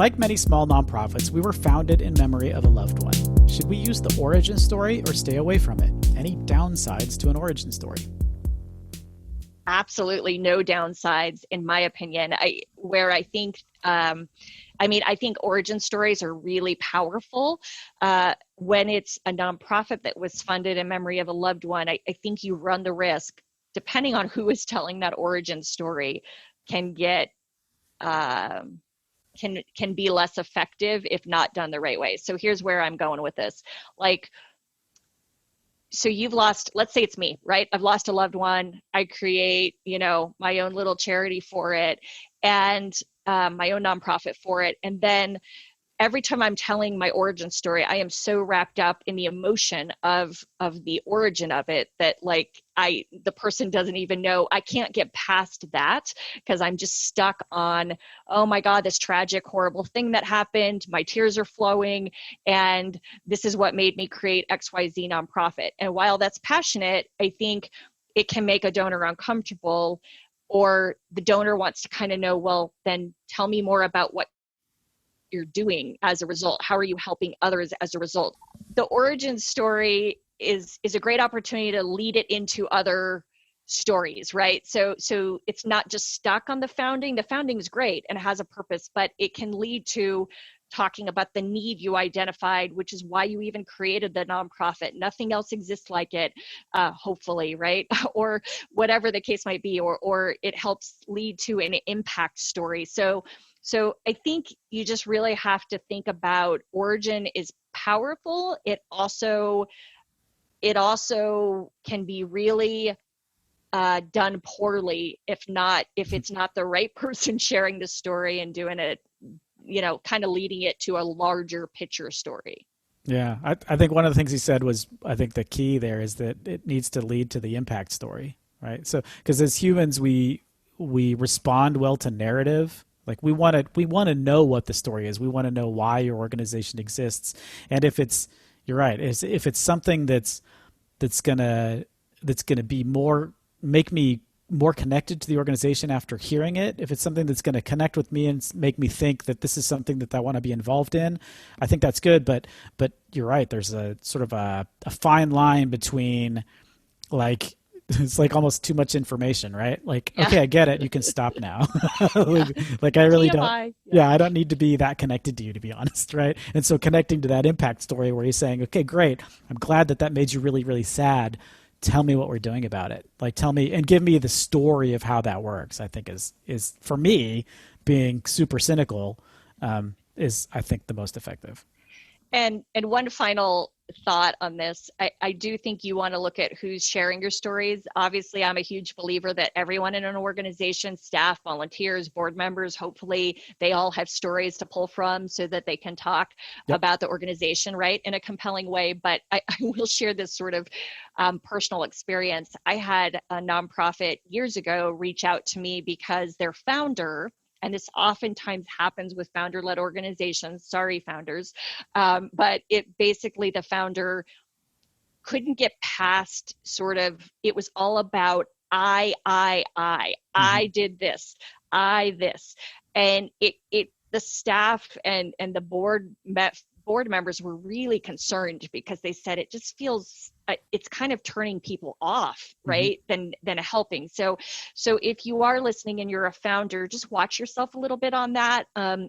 Like many small nonprofits, we were founded in memory of a loved one. Should we use the origin story or stay away from it? Any downsides to an origin story? Absolutely no downsides, in my opinion. I think origin stories are really powerful. When it's a nonprofit that was funded in memory of a loved one, I think you run the risk, depending on who is telling that origin story, can get can be less effective if not done the right way. So here's where I'm going with this. So you've lost, let's say it's me, right? I've lost a loved one. I create, my own little charity for it and my own nonprofit for it. And then every time I'm telling my origin story, I am so wrapped up in the emotion of the origin of it that the person doesn't even know. I can't get past that because I'm just stuck on, oh my God, this tragic, horrible thing that happened. My tears are flowing. And this is what made me create XYZ nonprofit. And while that's passionate, I think it can make a donor uncomfortable, or the donor wants to kind of know, well, then tell me more about what you're doing as a result. How are you helping others as a result? The origin story is a great opportunity to lead it into other stories, right? So it's not just stuck on the founding. The founding is great and it has a purpose, but it can lead to talking about the need you identified, which is why you even created the nonprofit. Nothing else exists like it, hopefully, right? Or whatever the case might be, or it helps lead to an impact story. So I think you just really have to think about origin is powerful. It also can be really done poorly if it's not the right person sharing the story and doing it, kind of leading it to a larger picture story. Yeah, I think one of the things he said was, I think the key there is that it needs to lead to the impact story, right? So, because as humans, we respond well to narrative. Like we want to know what the story is. We want to know why your organization exists. And if you're right, if it's something that's gonna make me more connected to the organization after hearing it, if it's something that's going to connect with me and make me think that this is something that I want to be involved in, I think that's good. But you're right. There's a sort of a fine line between it's like almost too much information, right? Yeah. Okay, I get it. You can stop now. I really don't. Yeah, I don't need to be that connected to you, to be honest, right? And so connecting to that impact story where you're saying, okay, great. I'm glad that made you really, really sad. Tell me what we're doing about it. Tell me and give me the story of how that works. I think is for me, being super cynical, is I think the most effective. And one final thought on this, I do think you want to look at who's sharing your stories. Obviously, I'm a huge believer that everyone in an organization, staff, volunteers, board members, hopefully they all have stories to pull from so that they can talk about the organization, right, in a compelling way. But I will share this sort of personal experience. I had a nonprofit years ago reach out to me because their founder, and this oftentimes happens with founder-led organizations, sorry, founders, but the founder couldn't get past it was all about I did this, this. And the staff and the board members were really concerned because they said it just feels it's kind of turning people off, right? Than helping. So if you are listening and you're a founder, just watch yourself a little bit on that.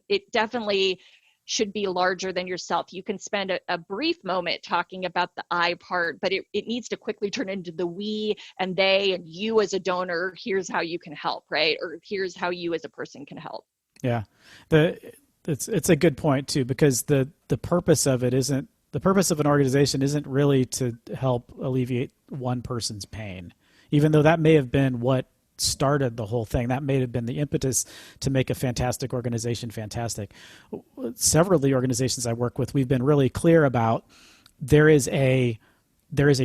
It definitely should be larger than yourself. You can spend a brief moment talking about the I part, but it needs to quickly turn into the we and they and you as a donor. Here's how you can help, right? Or here's how you as a person can help. Yeah. It's a good point too, because the purpose of it isn't, the purpose of an organization isn't really to help alleviate one person's pain, even though that may have been what started the whole thing. That may have been the impetus to make a fantastic organization fantastic. Several of the organizations I work with, we've been really clear about there is a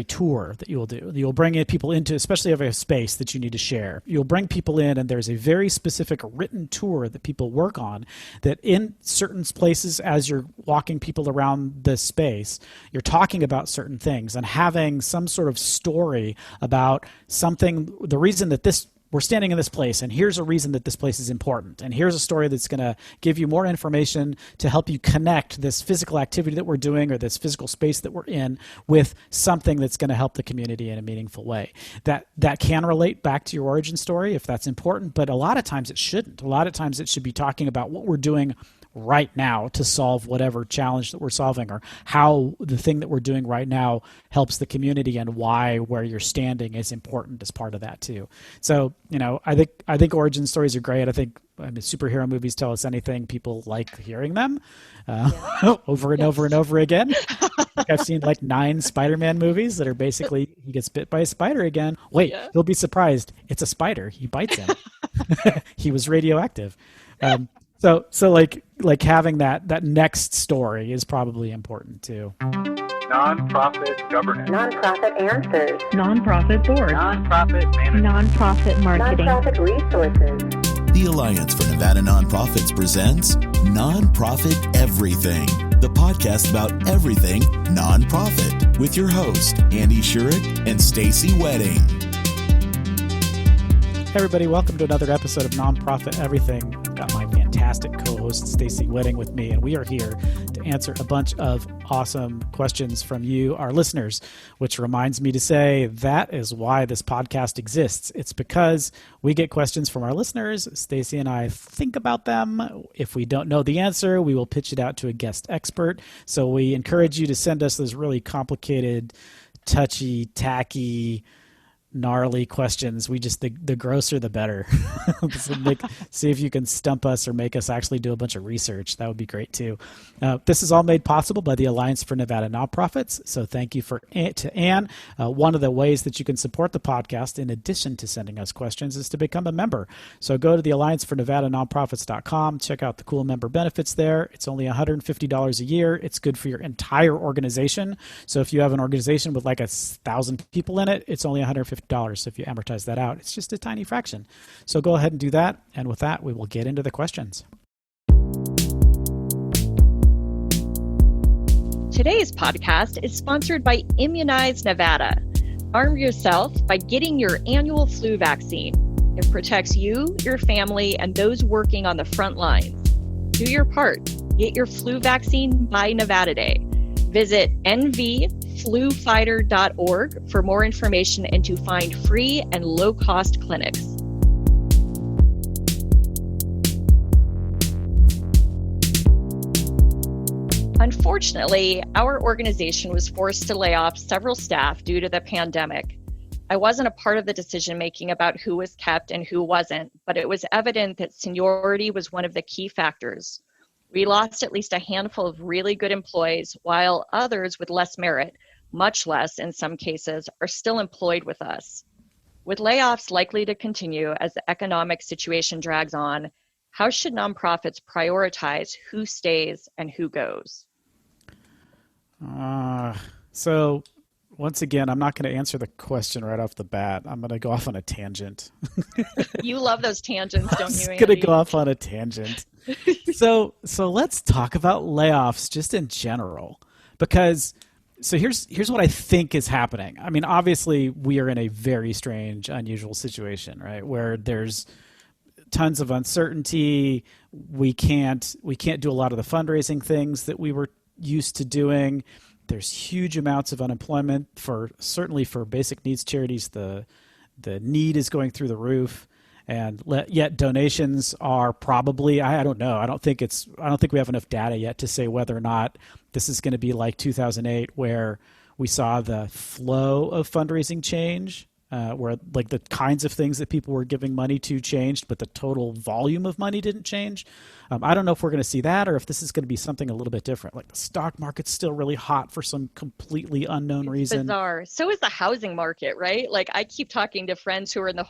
tour that you will do. You'll bring in people into, especially if you have a space that you need to share. You'll bring people in, and there's a very specific written tour that people work on, that in certain places, as you're walking people around the space, you're talking about certain things and having some sort of story about something, the reason that this we're standing in this place, and here's a reason that this place is important, and here's a story that's going to give you more information to help you connect this physical activity that we're doing or this physical space that we're in with something that's going to help the community in a meaningful way. That can relate back to your origin story if that's important, but a lot of times it shouldn't. A lot of times it should be talking about what we're doing right now to solve whatever challenge that we're solving, or how the thing that we're doing right now helps the community, and why where you're standing is important as part of that too. So, I think origin stories are great. I think superhero movies tell us anything. People like hearing them over and over and over again. I've seen like 9 Spider-Man movies that are basically he gets bit by a spider again. Wait, You'll be surprised. It's a spider. He bites him. He was radioactive. So like having that next story is probably important too. Nonprofit governance. Nonprofit answers. Nonprofit board. Nonprofit management. Nonprofit marketing. Nonprofit resources. The Alliance for Nevada Nonprofits presents Nonprofit Everything, the podcast about everything nonprofit, with your host, Andy Shurick and Stacey Wedding. Hey everybody, welcome to another episode of Nonprofit Everything. Got my fantastic co-host Stacey Wedding with me, and we are here to answer a bunch of awesome questions from you, our listeners, which reminds me to say that is why this podcast exists. It's because we get questions from our listeners. Stacey and I think about them. If we don't know the answer, we will pitch it out to a guest expert. So we encourage you to send us those really complicated, touchy, tacky, gnarly questions. We just, the grosser the better. See if you can stump us or make us actually do a bunch of research. That would be great too. This is all made possible by the Alliance for Nevada Nonprofits. So thank you to Ann. One of the ways that you can support the podcast, in addition to sending us questions, is to become a member. So go to the Alliance for Nevada Nonprofits.com. Check out the cool member benefits there. It's only $150 a year. It's good for your entire organization. So if you have an organization with like 1,000 people in it, it's only $150. So if you amortize that out, it's just a tiny fraction. So go ahead and do that. And with that, we will get into the questions. Today's podcast is sponsored by Immunize Nevada. Arm yourself by getting your annual flu vaccine. It protects you, your family, and those working on the front lines. Do your part. Get your flu vaccine by Nevada Day. Visit nvflufighter.org for more information and to find free and low-cost clinics. Unfortunately, our organization was forced to lay off several staff due to the pandemic. I wasn't a part of the decision-making about who was kept and who wasn't, but it was evident that seniority was one of the key factors. We lost at least a handful of really good employees, while others with less merit, much less in some cases, are still employed with us. With layoffs likely to continue as the economic situation drags on, how should nonprofits prioritize who stays and who goes? So once again, I'm not going to answer the question right off the bat. I'm going to go off on a tangent. You love those tangents, don't you, Andy? I'm going to go off on a tangent. So let's talk about layoffs just in general, because here's what I think is happening. I mean, obviously we are in a very strange, unusual situation, right? Where there's tons of uncertainty. We can't do a lot of the fundraising things that we were used to doing. There's huge amounts of unemployment certainly for basic needs charities. The need is going through the roof. And yet donations are probably, I don't know. I don't think we have enough data yet to say whether or not this is going to be like 2008, where we saw the flow of fundraising change, where like the kinds of things that people were giving money to changed, but the total volume of money didn't change. I don't know if we're going to see that, or if this is going to be something a little bit different. Like the stock market's still really hot for some completely unknown reason. Bizarre. So is the housing market, right? Like I keep talking to friends who are in the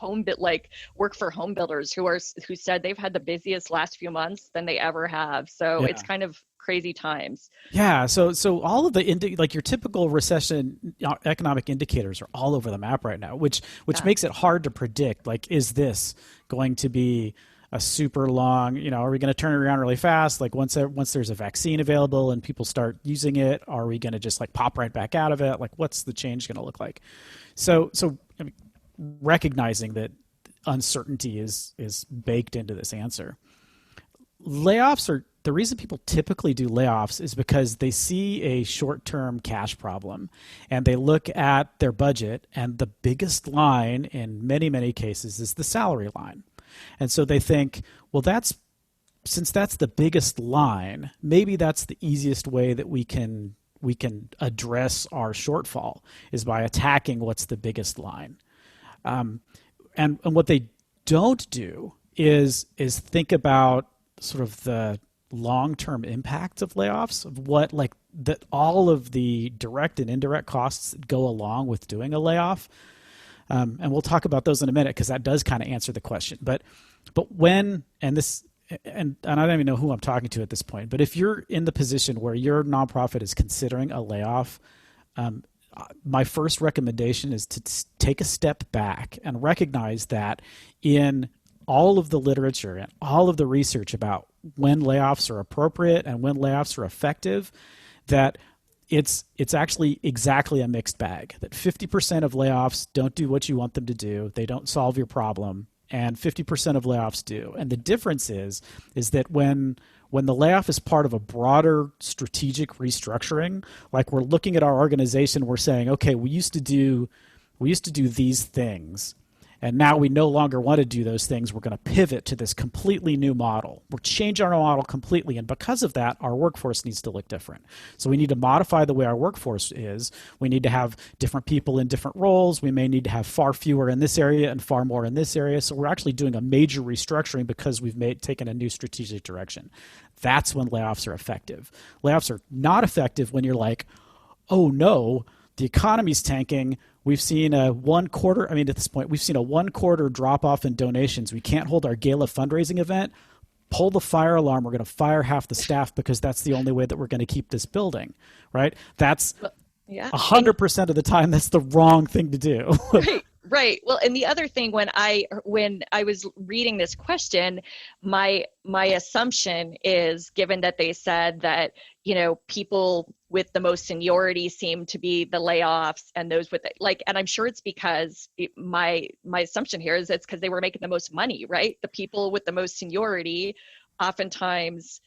work for home builders who said they've had the busiest last few months than they ever have. So It's kind of crazy times. Yeah. So all of the like your typical recession economic indicators are all over the map right now, which makes it hard to predict. Like, is this going to be a super long, are we going to turn it around really fast? Like once there's a vaccine available and people start using it, are we going to just like pop right back out of it? Like what's the change going to look like? So I mean, recognizing that uncertainty is baked into this answer. Layoffs are the reason people typically do layoffs is because they see a short-term cash problem and they look at their budget, and the biggest line in many, many cases is the salary line. And so they think, well, since that's the biggest line, maybe that's the easiest way that we can address our shortfall is by attacking what's the biggest line. And what they don't do is think about sort of the long-term impact of layoffs, of what that all of the direct and indirect costs that go along with doing a layoff. And we'll talk about those in a minute because that does kind of answer the question. But when, and I don't even know who I'm talking to at this point, but if you're in the position where your nonprofit is considering a layoff, my first recommendation is to take a step back and recognize that in all of the literature and all of the research about when layoffs are appropriate and when layoffs are effective, that it's actually exactly a mixed bag, that 50% of layoffs don't do what you want them to do. They don't solve your problem. And 50% of layoffs do. And the difference is that when the layoff is part of a broader strategic restructuring, like we're looking at our organization, we're saying, okay, we used to do these things, and now we no longer want to do those things. We're going to pivot to this completely new model. We're changing our model completely, and because of that, our workforce needs to look different. So we need to modify the way our workforce is. We need to have different people in different roles. We may need to have far fewer in this area and far more in this area. So we're actually doing a major restructuring because we've taken a new strategic direction. That's when layoffs are effective. Layoffs are not effective when you're like, oh no, the economy's tanking. We've seen at this point, we've seen a 1/4 drop off in donations. We can't hold our gala fundraising event. Pull the fire alarm. We're going to fire half the staff because that's the only way that we're going to keep this building, right? That's 100% of the time, that's the wrong thing to do. Right. Well, and the other thing, when I was reading this question, my assumption is, given that they said that, people with the most seniority seem to be the layoffs, and those with and I'm sure it's because my assumption here is it's because they were making the most money, right? The people with the most seniority oftentimes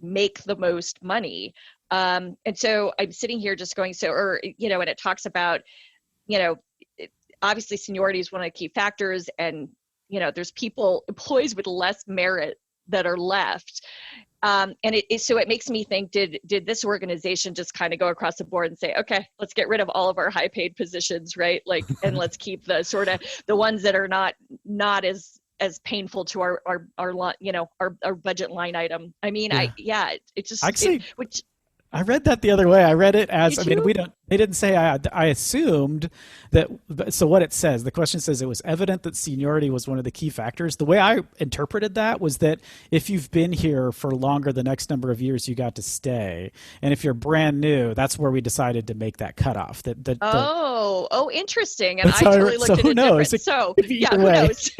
make the most money. And so I'm sitting here just going, and it talks about, obviously seniority is one of the key factors, and there's employees with less merit that are left, and it makes me think, did this organization just kind of go across the board and say, okay, let's get rid of all of our high paid positions, right? And let's keep the sort of the ones that are not as painful to our budget line item. I mean, Yeah. which I read that the other way. I read it as, Did you? they didn't say, I assumed that, so what it says, the question says it was evident that seniority was one of the key factors. The way I interpreted that was that if you've been here for longer than X number of years, you got to stay. And if you're brand new, that's where we decided to make that cutoff. Interesting. And I totally looked at it different. So yeah, who knows?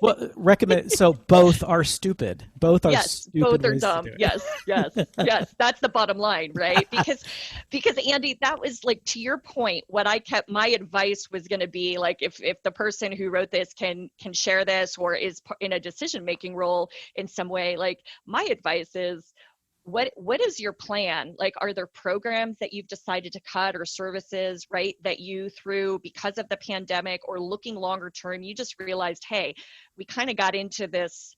Well, recommend. So both are stupid. Both are stupid. Both are dumb. Yes. That's the bottom line, right? Because Andy, that was to your point. What my advice was going to be if the person who wrote this can share this or is in a decision making role in some way. My advice is, what is your plan? Are there programs that you've decided to cut, or services, right, that you, through because of the pandemic or looking longer term, you just realized, hey, we kind of got into this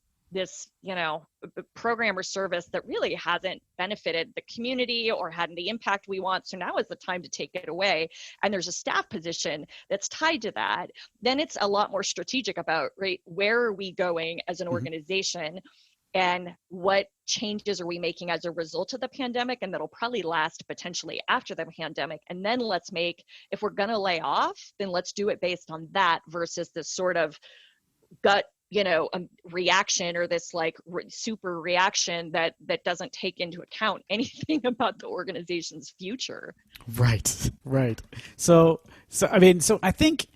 program or service that really hasn't benefited the community or had the impact we want. So now is the time to take it away. And there's a staff position that's tied to that. Then it's a lot more strategic about, right, where are we going as an organization? And what changes are we making as a result of the pandemic, and that'll probably last potentially after the pandemic. And then if we're going to lay off, then let's do it based on that versus this sort of gut, reaction, or this super reaction that doesn't take into account anything about the organization's future. Right. So I think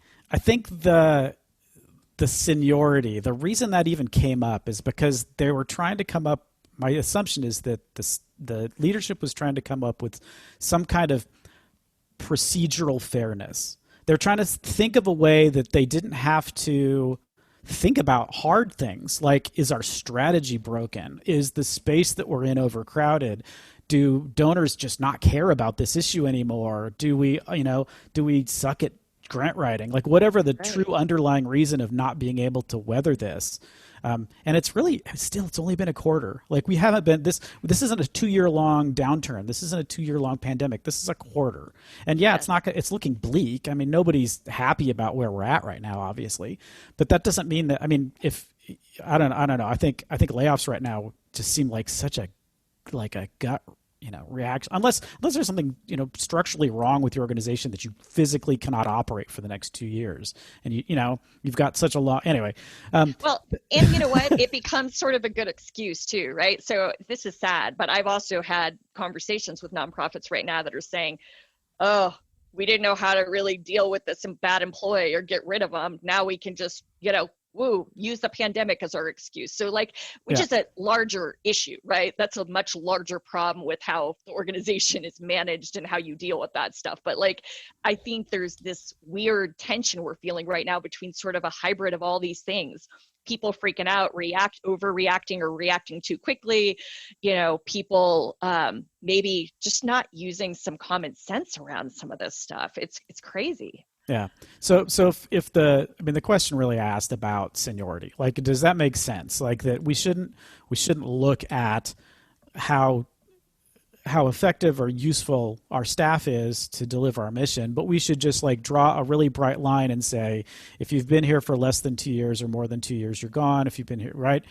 the seniority, the reason that even came up is because they were trying to come up, my assumption is that the leadership was trying to come up with some kind of procedural fairness. They're trying to think of a way that they didn't have to think about hard things like, is our strategy broken? Is the space that we're in overcrowded? Do donors just not care about this issue anymore? Do we suck at grant writing? Like, whatever the true underlying reason of not being able to weather this. And it's only been a quarter. Like, we haven't been this isn't a 2-year long downturn. This isn't a 2-year long pandemic. This is a quarter. And it's looking bleak. I mean, nobody's happy about where we're at right now, obviously, but that doesn't mean that, I mean, if I don't know. I think layoffs right now just seem like such a gut, reaction, unless there's something, structurally wrong with your organization that you physically cannot operate for the next 2 years. And you've got such a long, anyway. Well, and you know what, it becomes sort of a good excuse too, right? So this is sad, but I've also had conversations with nonprofits right now that are saying, oh, we didn't know how to really deal with this bad employee or get rid of them. Now we can just, use the pandemic as our excuse. So which is a larger issue, right? That's a much larger problem with how the organization is managed and how you deal with that stuff. But I think there's this weird tension we're feeling right now between sort of a hybrid of all these things. People freaking out, overreacting or reacting too quickly, people maybe just not using some common sense around some of this stuff. It's crazy. Yeah. So if the question really asked about seniority, does that make sense? That we shouldn't look at how effective or useful our staff is to deliver our mission, but we should just draw a really bright line and say, if you've been here for less than 2 years or more than 2 years, you're gone. If you've been here, right?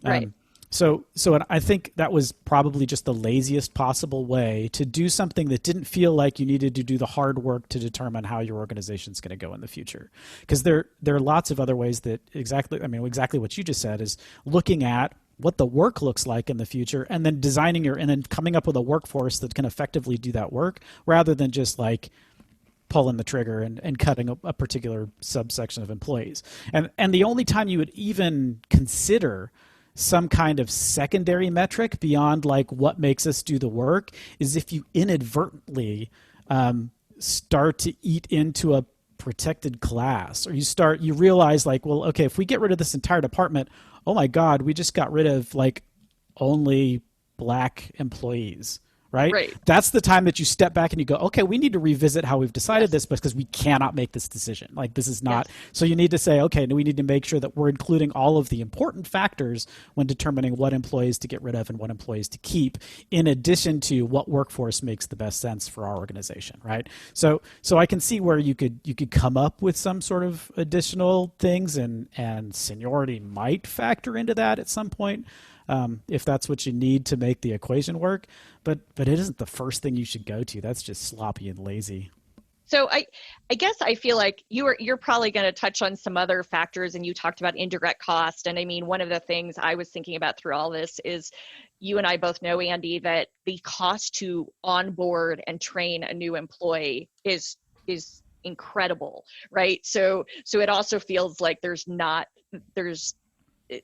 Right. So I think that was probably just the laziest possible way to do something that didn't feel like you needed to do the hard work to determine how your organization's going to go in the future. Because there are lots of other ways that exactly what you just said is looking at what the work looks like in the future and then and then coming up with a workforce that can effectively do that work rather than just pulling the trigger and cutting a particular subsection of employees. And the only time you would even consider some kind of secondary metric beyond what makes us do the work is if you inadvertently start to eat into a protected class, or you realize okay, if we get rid of this entire department, oh my God, we just got rid of only Black employees. Right? That's the time that you step back and you go, okay, we need to revisit how we've decided this because we cannot make this decision. This is not. Yes. So you need to say, okay, we need to make sure that we're including all of the important factors when determining what employees to get rid of and what employees to keep, in addition to what workforce makes the best sense for our organization. Right. So I can see where you could come up with some sort of additional things, and seniority might factor into that at some point. If that's what you need to make the equation work, but it isn't the first thing you should go to. That's just sloppy and lazy. So I guess I feel like you're probably going to touch on some other factors, and you talked about indirect cost. And I mean, one of the things I was thinking about through all this is you and I both know, Andy, that the cost to onboard and train a new employee is incredible, right? So it also feels like there's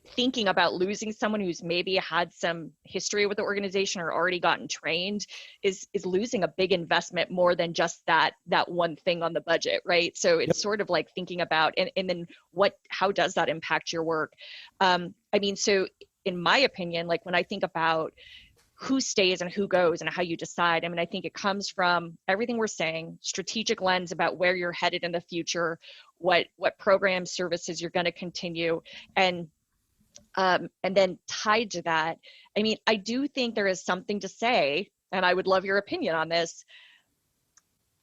thinking about losing someone who's maybe had some history with the organization or already gotten trained is losing a big investment more than just that one thing on the budget, right? So it's sort of thinking about, and then how does that impact your work? So in my opinion, when I think about who stays and who goes and how you decide, I think it comes from everything we're saying, strategic lens about where you're headed in the future, what programs, services you're going to continue, and then tied to that, I do think there is something to say, and I would love your opinion on this.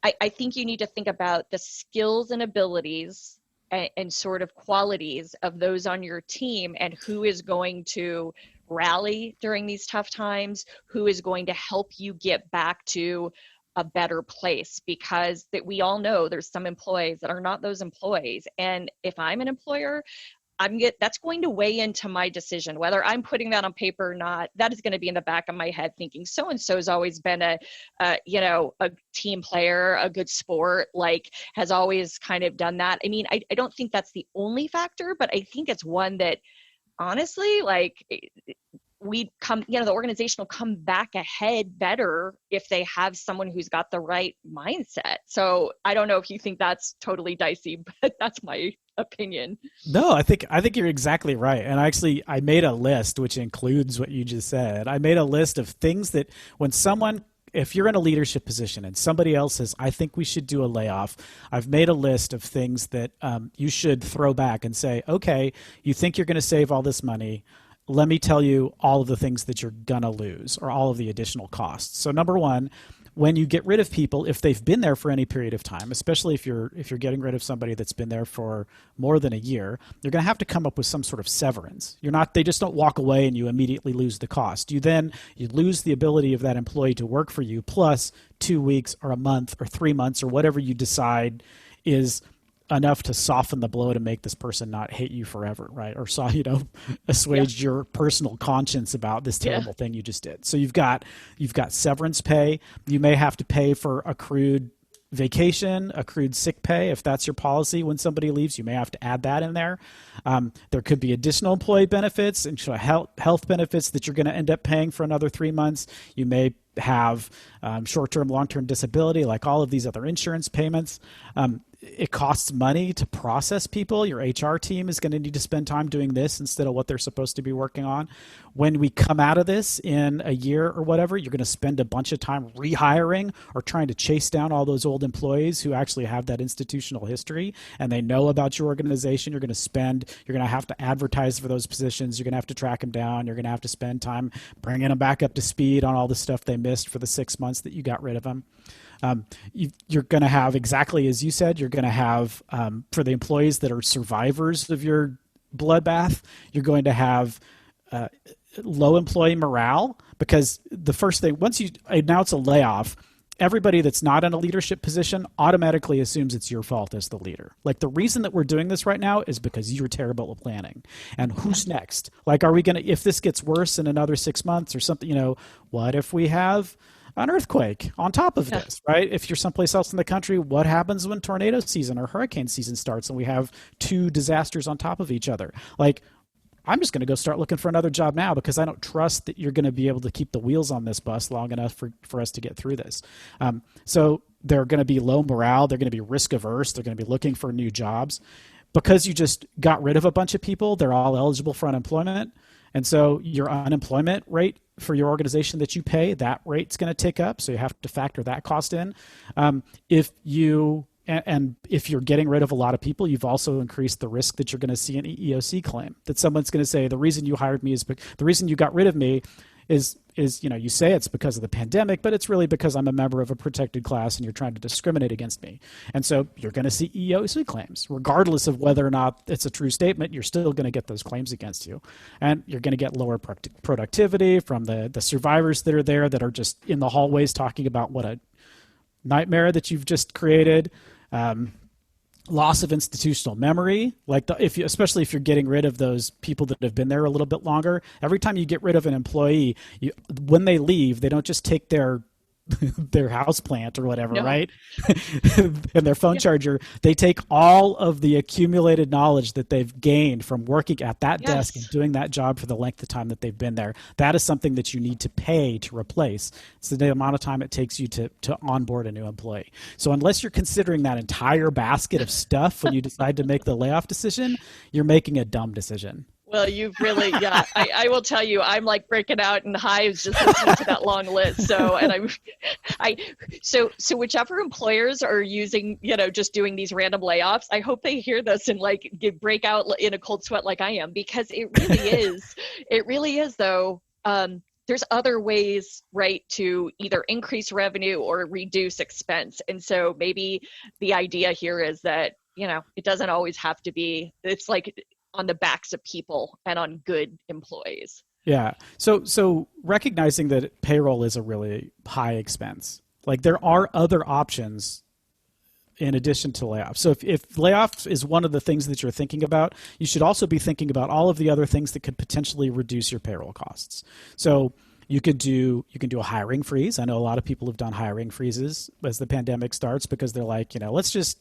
I think you need to think about the skills and abilities and sort of qualities of those on your team, and who is going to rally during these tough times, who is going to help you get back to a better place, because that we all know there's some employees that are not those employees. And if I'm an employer, that's going to weigh into my decision, whether I'm putting that on paper or not. That is going to be in the back of my head thinking so-and-so's always been a team player, a good sport, has always kind of done that. I don't think that's the only factor, but I think it's one that honestly, the organization will come back ahead better if they have someone who's got the right mindset. So I don't know if you think that's totally dicey, but that's my opinion. No, I think you're exactly right. And I made a list which includes what you just said. I made a list of things that when someone, if you're in a leadership position and somebody else says, I think we should do a layoff, I've made a list of things that you should throw back and say, okay, you think you're going to save all this money. Let me tell you all of the things that you're going to lose or all of the additional costs. So number one, when you get rid of people, if they've been there for any period of time, especially if you're getting rid of somebody that's been there for more than a year, you're going to have to come up with some sort of severance. They just don't walk away and you immediately lose the cost. You lose the ability of that employee to work for you, plus 2 weeks or a month or 3 months or whatever you decide is enough to soften the blow to make this person not hate you forever, right? Or assuage your personal conscience about this terrible thing you just did. So you've got severance pay. You may have to pay for accrued vacation, accrued sick pay. If that's your policy when somebody leaves, you may have to add that in there. There could be additional employee benefits and health benefits that you're going to end up paying for another 3 months. You may have short-term, long-term disability, like all of these other insurance payments. It costs money to process people. Your HR team is going to need to spend time doing this instead of what they're supposed to be working on. When we come out of this in a year or whatever, you're going to spend a bunch of time rehiring or trying to chase down all those old employees who actually have that institutional history and they know about your organization. You're going to have to advertise for those positions. You're going to have to track them down. You're going to have to spend time bringing them back up to speed on all the stuff they missed for the 6 months that you got rid of them. You're going to have, exactly as you said, you're going to have, for the employees that are survivors of your bloodbath, you're going to have low employee morale, because the first thing, once you announce a layoff, everybody that's not in a leadership position automatically assumes it's your fault as the leader. Like, the reason that we're doing this right now is because you're terrible at planning. And who's next? Like, are we going to, if this gets worse in another 6 months or something, what if we have an earthquake on top of this, right? If you're someplace else in the country, what happens when tornado season or hurricane season starts and we have 2 disasters on top of each other? Like, I'm just going to go start looking for another job now because I don't trust that you're going to be able to keep the wheels on this bus long enough for us to get through this. So they're going to be low morale. They're going to be risk averse. They're going to be looking for new jobs. Because you just got rid of a bunch of people, they're all eligible for unemployment. And so your unemployment rate for your organization that you pay, that rate's going to tick up. So you have to factor that cost in. If you're getting rid of a lot of people, you've also increased the risk that you're going to see an EEOC claim, that someone's going to say, the reason you hired me is the reason you got rid of me is you say it's because of the pandemic, but it's really because I'm a member of a protected class and you're trying to discriminate against me. And so you're going to see EEOC claims, regardless of whether or not it's a true statement. You're still going to get those claims against you, and you're going to get lower productivity from the survivors that are there that are just in the hallways talking about what a nightmare that you've just created. Loss of institutional memory, like especially if you're getting rid of those people that have been there a little bit longer. Every time you get rid of an employee, when they leave, they don't just take their house plant or whatever, right? And their phone charger. They take all of the accumulated knowledge that they've gained from working at that desk and doing that job for the length of time that they've been there. That is something that you need to pay to replace. It's the amount of time it takes you to onboard a new employee. So unless you're considering that entire basket of stuff when you decide to make the layoff decision, you're making a dumb decision. Well, you've really, I will tell you, I'm like breaking out in hives just listening to that long list. So, and so whichever employers are using, just doing these random layoffs, I hope they hear this and like break out in a cold sweat like I am, because it really is though. There's other ways, right, to either increase revenue or reduce expense. And so maybe the idea here is that, it doesn't always have to be, it's like on the backs of people and on good employees. Yeah. So recognizing that payroll is a really high expense, like there are other options in addition to layoffs. So if layoffs is one of the things that you're thinking about, you should also be thinking about all of the other things that could potentially reduce your payroll costs. So you can do a hiring freeze. I know a lot of people have done hiring freezes as the pandemic starts because they're like, let's just,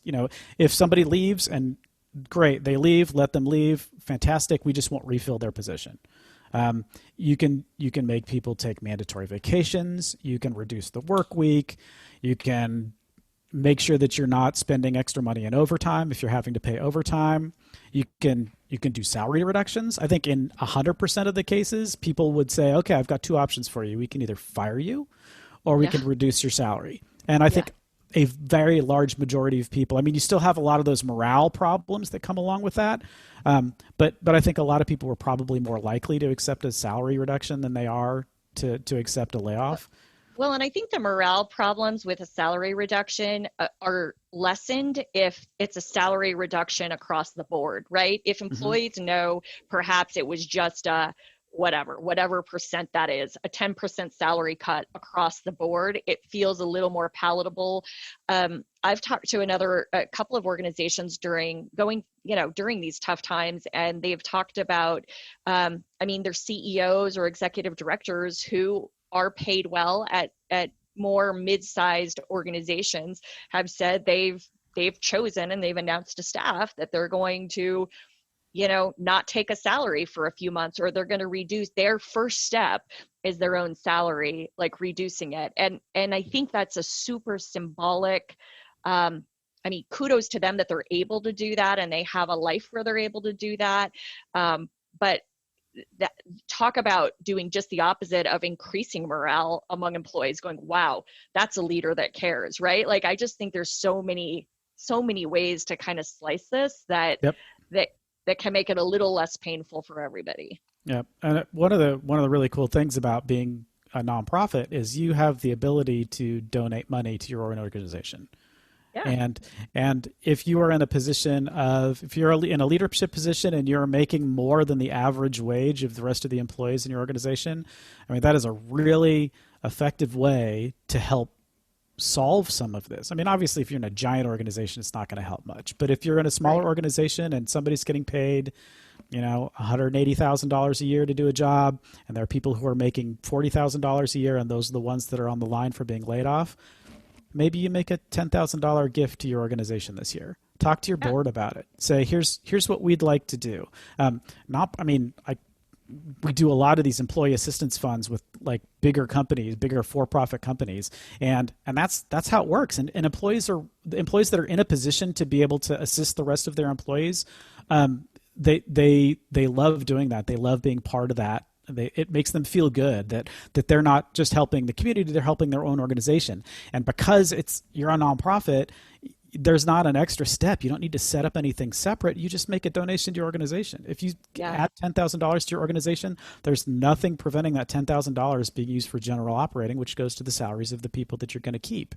if somebody leaves and great, they leave, let them leave, fantastic. We just won't refill their position. You can make people take mandatory vacations. You can reduce the work week. You can make sure that you're not spending extra money in overtime. If you're having to pay overtime, you can do salary reductions. I think in 100% of the cases, people would say, okay, I've got two options for you. We can either fire you or we can reduce your salary. And I think a very large majority of people, I mean, you still have a lot of those morale problems that come along with that. But I think a lot of people were probably more likely to accept a salary reduction than they are to accept a layoff. Well, and I think the morale problems with a salary reduction are lessened if it's a salary reduction across the board, right? If employees know perhaps it was just a whatever percent that is, a 10% salary cut across the board, it feels a little more palatable. I've talked to a couple of organizations during these tough times, and they've talked about, their CEOs or executive directors who are paid well at more mid-sized organizations have said they've chosen and they've announced to staff that they're going to not take a salary for a few months, or they're going to reduce. Their first step is their own salary, like reducing it. And I think that's a super symbolic, kudos to them that they're able to do that and they have a life where they're able to do that. But that, talk about doing just the opposite of increasing morale among employees, going, wow, that's a leader that cares, right? Like, I just think there's so many ways to kind of slice this that can make it a little less painful for everybody. Yeah. And one of the really cool things about being a nonprofit is you have the ability to donate money to your own organization. Yeah. And if you are in a position if you're in a leadership position and you're making more than the average wage of the rest of the employees in your organization, I mean, that is a really effective way to help solve some of this. I mean, obviously, if you're in a giant organization, it's not going to help much. But if you're in a smaller organization and somebody's getting paid, $180,000 a year to do a job, and there are people who are making $40,000 a year, and those are the ones that are on the line for being laid off, maybe you make a $10,000 gift to your organization this year. Talk to your board about it. Say, here's what we'd like to do. We do a lot of these employee assistance funds with like bigger companies, bigger for-profit companies, and that's how it works. And employees that are in a position to be able to assist the rest of their employees, they love doing that. They love being part of that. It makes them feel good that they're not just helping the community, they're helping their own organization. And because you're a nonprofit, there's not an extra step. You don't need to set up anything separate. You just make a donation to your organization. If you add $10,000 to your organization, there's nothing preventing that $10,000 being used for general operating, which goes to the salaries of the people that you're going to keep.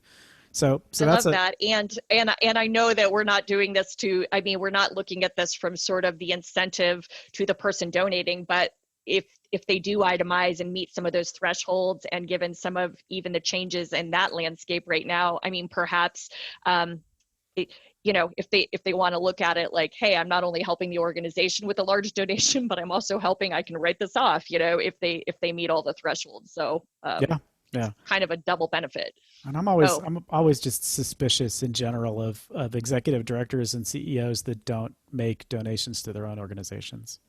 So I love that. And I know that we're not doing this we're not looking at this from sort of the incentive to the person donating, but if they do itemize and meet some of those thresholds, and given some of even the changes in that landscape right now, I mean, perhaps, if they want to look at it like, hey, I'm not only helping the organization with a large donation, but I'm also helping, I can write this off, if they meet all the thresholds. So kind of a double benefit. And I'm always just suspicious in general of executive directors and CEOs that don't make donations to their own organizations.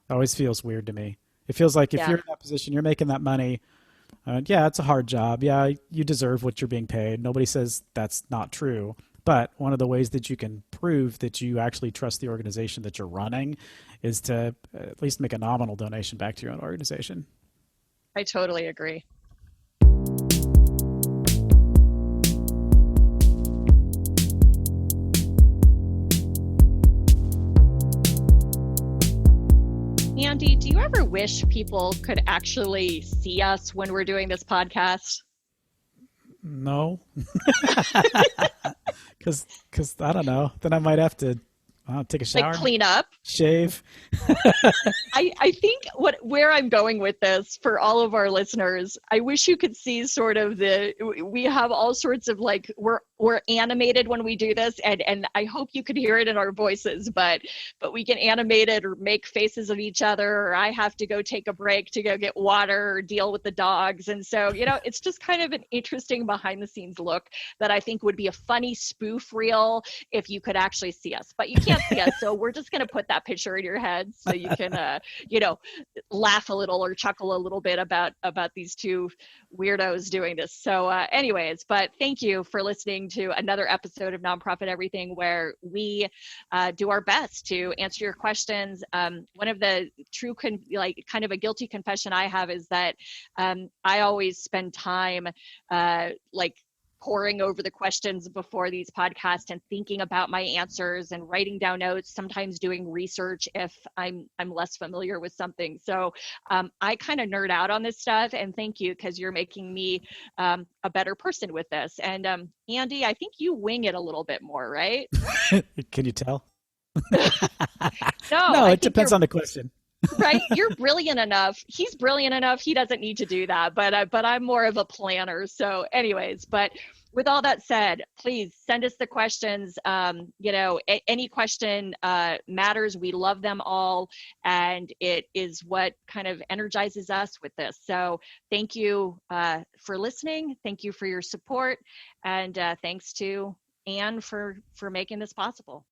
It always feels weird to me. It feels like if you're in that position, you're making that money. It's a hard job. Yeah, you deserve what you're being paid. Nobody says that's not true. But one of the ways that you can prove that you actually trust the organization that you're running is to at least make a nominal donation back to your own organization. I totally agree. Andy, do you ever wish people could actually see us when we're doing this podcast? No, because I don't know. Then I might have to take a shower, like clean up, shave. I think where I'm going with this for all of our listeners, I wish you could see sort of we have all sorts of like, we're animated when we do this, and I hope you could hear it in our voices, but we get animated or make faces of each other, or I have to go take a break to go get water or deal with the dogs. And so, it's just kind of an interesting behind the scenes look that I think would be a funny spoof reel if you could actually see us, but you can't see us. So we're just going to put that picture in your head so you can, laugh a little or chuckle a little bit about these two weirdos doing this. So anyways, but thank you for listening listening to another episode of Nonprofit Everything, where we do our best to answer your questions. One of the true, kind of a guilty confession I have is that I always spend time poring over the questions before these podcasts and thinking about my answers and writing down notes, sometimes doing research if I'm less familiar with something. So I kind of nerd out on this stuff, and thank you, because you're making me a better person with this. And Andy, I think you wing it a little bit more, right? Can you tell? No, No, it depends on the question. Right? You're brilliant enough. He's brilliant enough. He doesn't need to do that, but I'm more of a planner. So anyways, but with all that said, please send us the questions. Any question matters. We love them all. And it is what kind of energizes us with this. So thank you for listening. Thank you for your support. And thanks to Anne for making this possible.